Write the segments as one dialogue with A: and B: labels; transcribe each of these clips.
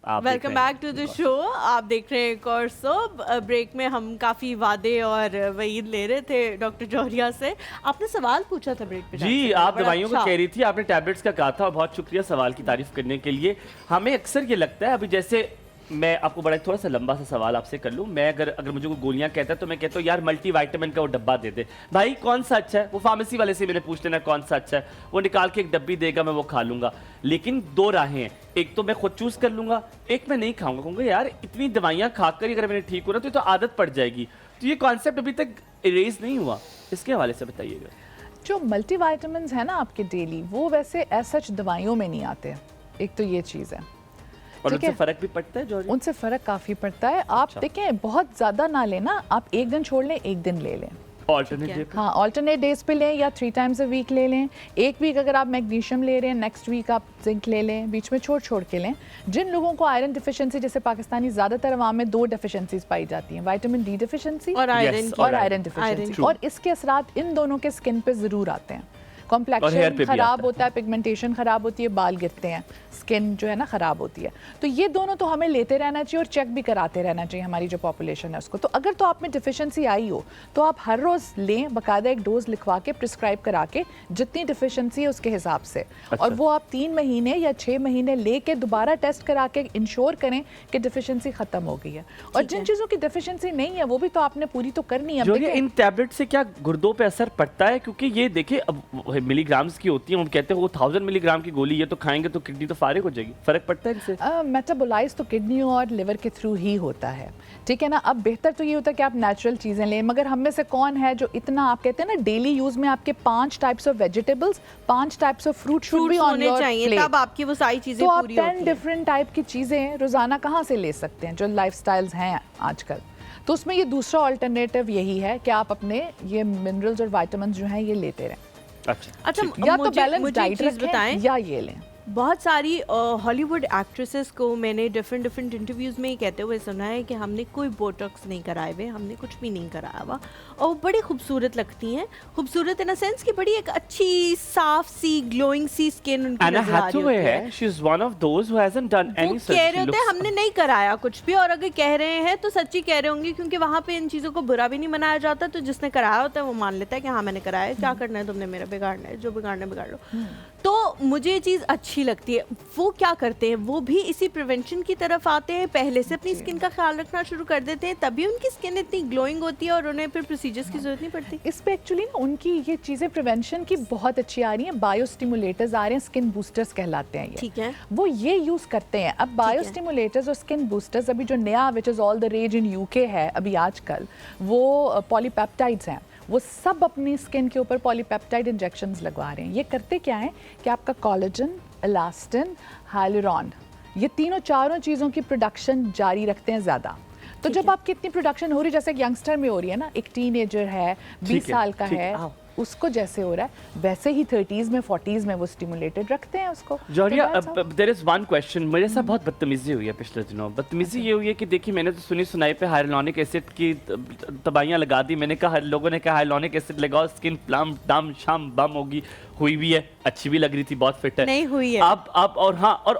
A: Welcome back to the show. आप देख रहे हैं एक और सो। ब्रेक में हम काफ़ी वादे और वईद ले रहे थे डॉक्टर जौहरिया से। आपने सवाल पूछा था ब्रेक पे।
B: जी, आप दवाइयों को कह रही थी, आपने टैबलेट्स का कहा था, और बहुत शुक्रिया सवाल की तारीफ करने के लिए। हमें अक्सर ये लगता है, अभी जैसे मैं आपको बड़ा थोड़ा सा लंबा सा सवाल आपसे कर लूँ, मैं अगर मुझे कोई गोलियां कहता है तो मैं कहता हूँ यार मल्टी वाइटामिन का वो डब्बा दे दे भाई, कौन सा अच्छा है, वो फार्मेसी वाले से मैंने पूछ लेना कौन सा अच्छा है, वो निकाल के एक डब्बी देगा, मैं वो खा लूंगा। लेकिन दो राहें हैं, एक तो मैं खुद चूज कर लूंगा, एक मैं नहीं खाऊंगा, कहूंगा यार इतनी दवाइयां खाकर ही अगर मैंने ठीक हो रहा तो आदत पड़ जाएगी। तो ये कॉन्सेप्ट अभी तक इरेज नहीं हुआ, इसके हवाले से बताइएगा।
C: जो मल्टीविटामिन्स है ना आपके डेली, वो वैसे एज सच दवाइयों में नहीं आते, एक तो ये चीज़ है।
B: और उनसे फर्क भी पड़ता है जो
C: उनसे फर्क काफ़ी पड़ता है। आप देखें बहुत ज़्यादा ना लेना, आप एक दिन छोड़ लें, एक दिन ले लें, हाँ ऑल्टरनेट डेज पे लें, या 3 times a week ले लें। एक वीक अगर आप मैग्नीशियम ले रहे हैं, नेक्स्ट वीक आप जिंक ले लें, बीच में छोड़ के लें। जिन लोगों को आयरन डिफिशिएंसी, जैसे पाकिस्तानी ज़्यादातर अवाम में 2 डेफिशिएंसीज पाई जाती हैं, विटामिन डी डिफिशिएंसी और आयरन डिफिशिएंसी, और इसके असरात इन दोनों के स्किन पे ज़रूर आते हैं। कॉम्प्लेक्शन खराब होता है, पिगमेंटेशन खराब होती है, बाल गिरते हैं, स्किन जो है ना खराब होती है। तो ये दोनों तो हमें लेते रहना चाहिए और चेक भी कराते रहना चाहिए हमारी जो पॉपुलेशन है उसको। तो अगर तो आप में डिफिशिएंसी आई हो तो आप हर रोज़ लें, बाकायदा एक डोज लिखवा के प्रिस्क्राइब करा के, जितनी डिफिशिएंसी है उसके हिसाब से। और वो आप 3 महीने या 6 महीने ले के दोबारा टेस्ट करा के इंश्योर करें कि डिफिशिएंसी खत्म हो गई है। और जिन चीज़ों की डिफिशिएंसी नहीं है वो भी तो आपने पूरी तो करनी है।
B: इन टैबलेट से क्या गुर्दों पे असर पड़ता है? क्योंकि ये देखिए अब मिलीग्राम्स की होती है, हम कहते हैं वो 1000 मिलीग्राम की गोली, ये तो खाएंगे तो किडनी तो फारिग हो जाएगी। फर्क पड़ता है इससे?
C: मेटाबोलाइज तो किडनी और लिवर के थ्रू ही होता है, ठीक है ना। अब बेहतर तो ये होता है कि आप नेचुरल चीज़ें लें, मगर हम में से कौन है जो इतना, आप कहते हैं ना डेली यूज में आपके 5 types of vegetables, 5 types of fruit should be on your plate,
A: तब आपकी वो सारी चीजें
C: तो आप 10 डिफरेंट टाइप की चीज़ें रोजाना कहाँ से ले सकते हैं जो लाइफस्टाइल्स हैं आजकल। तो उसमें ये दूसरा ऑल्टरनेटिव यही है कि आप अपने ये मिनरल्स और विटामिन जो हैं ये लेते रहें।
A: अच्छा,
C: या तो बैलेंस डाइट रखें या ये लें।
A: बहुत सारी हॉलीवुड एक्ट्रेसेस को मैंने डिफरेंट इंटरव्यूज़ में ही कहते हुए सुना है कि हमने कोई बोटॉक्स नहीं कराए हुए, हमने कुछ भी नहीं कराया हुआ, और वो बड़ी खूबसूरत लगती हैं। खूबसूरत इन अ सेंस कि बड़ी एक अच्छी साफ सी ग्लोइंग सी स्किन उनकी नजर आ रही है।
B: She is one of those who hasn't done any
A: surgery। कह रहे होते हैं हमने नहीं कराया कुछ भी, और अगर कह रहे हैं तो सच्ची कह रहे होंगे, क्योंकि वहाँ पे इन चीज़ों को बुरा भी नहीं मनाया जाता। तो जिसने कराया होता है वो मान लेता है कि हाँ मैंने कराया है, क्या करना है तुमने, मेरा बिगाड़ना है, जो बिगाड़ना बिगाड़ लो। तो मुझे ये चीज़ अच्छी लगती है। वो क्या करते हैं, वो भी इसी प्रिवेंशन की तरफ आते हैं, पहले से अपनी स्किन का ख्याल रखना शुरू कर देते हैं, तभी उनकी स्किन इतनी ग्लोइंग होती है और उन्हें फिर प्रोसीजर्स की जरूरत नहीं पड़ती।
C: इस पे एक्चुअली ना उनकी ये चीज़ें प्रिवेंशन की बहुत अच्छी आ रही हैं। बायोस्टिमुलेटर्स आ रहे हैं, स्किन बूस्टर्स कहलाते हैं ये,
A: ठीक है,
C: वो ये यूज़ करते हैं। अब बायोस्टिमुलेटर्स और स्किन बूस्टर्स अभी जो नया which is all the rage in UK है अभी आजकल, वो पॉलीपेप्टाइड्स हैं। वो सब अपनी स्किन के ऊपर पॉलीपेप्टाइड इंजेक्शंस लगवा रहे हैं। ये करते क्या है कि आपका कोलेजन, इलास्टिन, हाइलुरॉन, ये तीनों चारों चीज़ों की प्रोडक्शन जारी रखते हैं ज़्यादा। तो जब आपकी इतनी प्रोडक्शन हो रही है, जैसे एक यंगस्टर में हो रही है ना, एक टीनेजर है 20 साल का है, उसको जैसे हो रहा है वैसे ही 30s में 40s में वो स्टिमुलेटेड रखते हैं उसको।
B: जौहरिया, देयर इज वन क्वेश्चन, मेरे साथ बहुत बदतमीजी हुई है पिछले दिनों। बदतमीजी ये हुई है कि देखिए मैंने तो सुनी सुनाई पे हाइलुरोनिक एसिड की दवाइयाँ लगा दी, मैंने कहा लोगों ने कहा हाइलुरोनिक एसिड लगाओ स्किन प्लम डम शाम बम होगी, हुई भी है, अच्छी भी लग रही थी, बहुत फिट है,
A: नहीं हुई है।
B: अब और हाँ और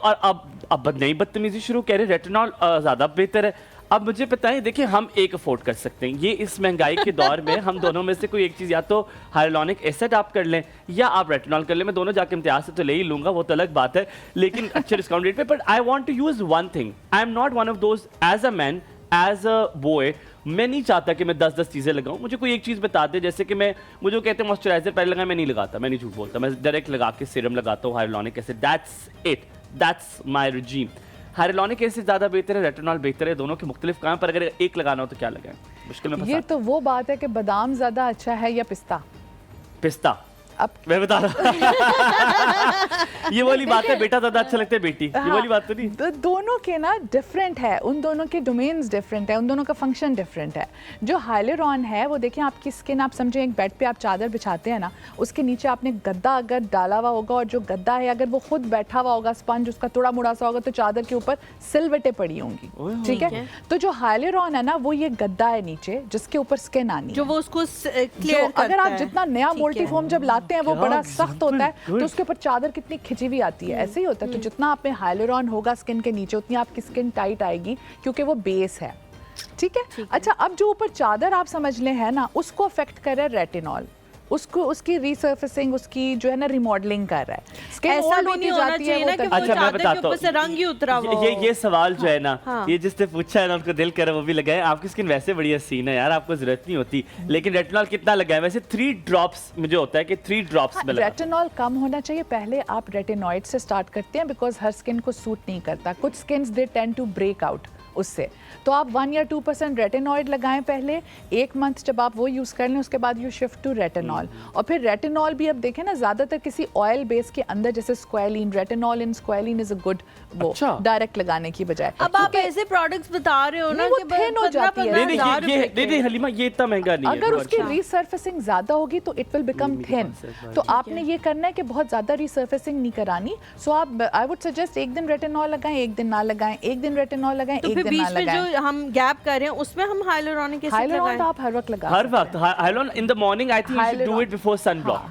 B: अब नई बदतमीजी शुरू कह रहे रेटिनॉल ज़्यादा बेहतर है। अब मुझे बताएं, देखिए हम एक अफोर्ड कर सकते हैं, ये इस महंगाई के दौर में हम दोनों में से कोई एक चीज़, या तो हाइलुरोनिक एसिड आप कर लें या आप रेटिनॉल कर लें। मैं दोनों जाके इम्तियाज से तो ले ही लूंगा, वो तो अलग बात है, लेकिन अच्छे डिस्काउंट रेट पे। But I want to use one thing, I am not one of those as a man, as a boy, मैं नहीं चाहता कि मैं 10-10 चीज़ें लगाऊं। मुझे कोई एक चीज़ बता दे, जैसे कि मैं, मुझे कहते हैं मॉइस्चराइजर पहले लगाया, मैं नहीं लगाता, मैं नहीं झूठ बोलता, मैं डायरेक्ट लगा के सीरम लगाता हूँ hyaluronic acid, that's it, that's my regime. Hyaluronic acid ज़्यादा बेहतर है, रेटिनॉल बेहतर है, दोनों के मुख्तलिफ काम, पर अगर एक लगाना हो तो क्या लगाएं? मुश्किल में
C: ये तो वो बात है कि बादाम ज़्यादा अच्छा है या पिस्ता?
B: पिस्ता। अब मैं बता रहा ये वाली बात है, बेटा ज़्यादा अच्छा लगता है बेटी, ये वाली बात तो नहीं।
C: दोनों के ना डिफरेंट है, उन दोनों के डोमेन्स डिफरेंट है, उन दोनों का फंक्शन डिफरेंट है। जो हाइलुरोन है वो देखिए आपकी स्किन, आप समझें एक बेड पे आप चादर बिछाते हैं ना, उसके नीचे आपने गद्दा अगर डाला हुआ होगा, और जो गद्दा है अगर वो खुद बैठा हुआ होगा, स्पंज उसका थोड़ा मुड़ा सा होगा, तो चादर के ऊपर सिलवटें पड़ी होंगी, ठीक है। तो जो हाइलुरोन है ना वो ये गद्दा है नीचे जिसके ऊपर स्किन आनी है,
A: जो वो उसको क्लियर करता है।
C: अगर आप जितना नया मोल्टीफॉर्म जब लाते लगाते हैं वो
B: क्या
C: बड़ा सख्त होता है,
B: good.
C: तो उसके ऊपर चादर कितनी खिंची हुई आती है, ऐसे ही होता है। तो जितना आप में हाइलुरॉन होगा स्किन के नीचे, उतनी आपकी स्किन टाइट आएगी, क्योंकि वो बेस है। ठीक है। अच्छा, अब जो ऊपर चादर आप समझ लें है ना, उसको अफेक्ट कर रहा है रेटिनॉल, उसको उसकी रिसर्फेसिंग, उसकी जो है ना रिमॉडलिंग कर रहा है। स्किन
A: ऐसा
C: ओल्ड
A: भी
C: होती
A: नहीं होना
C: जाती है
A: चाहिए
C: वो
A: ना कि
C: कर-
A: वो
B: अच्छा, मैं
A: चादर के
B: बताता
A: ऊपर से रंग ही उतरा हुआ हो।
B: ये सवाल जो है ना,
A: हाँ।
B: ये जिसने पूछा है ना, उनको दिल करे वो भी लगाए। आपकी स्किन वैसे बड़ी हसीन है यार, आपको जरूरत नहीं होती, लेकिन रेटिनॉल कितना लगाए? वैसे 3 ड्रॉप्स मुझे होता है कि 3 ड्रॉप्स में लगा।
C: रेटिनॉल कम होना चाहिए। पहले आप रेटिनॉइड से स्टार्ट करते हैं, बिकॉज हर स्किन को सूट नहीं करता। कुछ skins they tend to break out उससे, तो आप 1 या 2% रेटिनॉइड लगाएं पहले 1 मंथ, जब आप वो यूज़ कर लें उसके बाद यू शिफ्ट टू रेटिनॉल। और फिर रेटिनॉल भी अब देखें ना, ज़्यादातर किसी ऑयल बेस के अंदर, जैसे squalane, retinol in squalane is a good वो
B: अच्छा।
C: डायरेक्ट लगाने की बजाय।
A: अब आप ऐसे प्रोडक्ट्स बता रहे हो ना
C: नहीं, वो
A: कि
C: thin हो जाती है।
B: नहीं हलीमा, ये इतना महंगा नहीं है।
C: अगर उसकी रिसर्फेसिंग ज्यादा होगी तो इट विल बिकम थिन। तो आपने ये करना है कि बहुत ज्यादा रिसर्फेसिंग नहीं करानी। सो आप, आई वुड सजेस्ट, एक दिन रेटिनॉल लगाएं, एक दिन ना लगाएं, एक दिन रेटिनॉल लगाएं,
A: तो
C: एक
A: फिर
C: दिन ना
A: बीच में
C: लगाएं।
A: जो हम गैप कर रहे हैं उसमें हम हाइलुरोनिक एसिड
C: हाइलुरॉन
A: लगाएं।
C: तो आप हर वक्त लगा
B: हर
C: सकते
B: वक्त
C: हैं।
B: Hyaluron in the morning, I think you should do
C: Hyaluronic-
B: it before sunblock.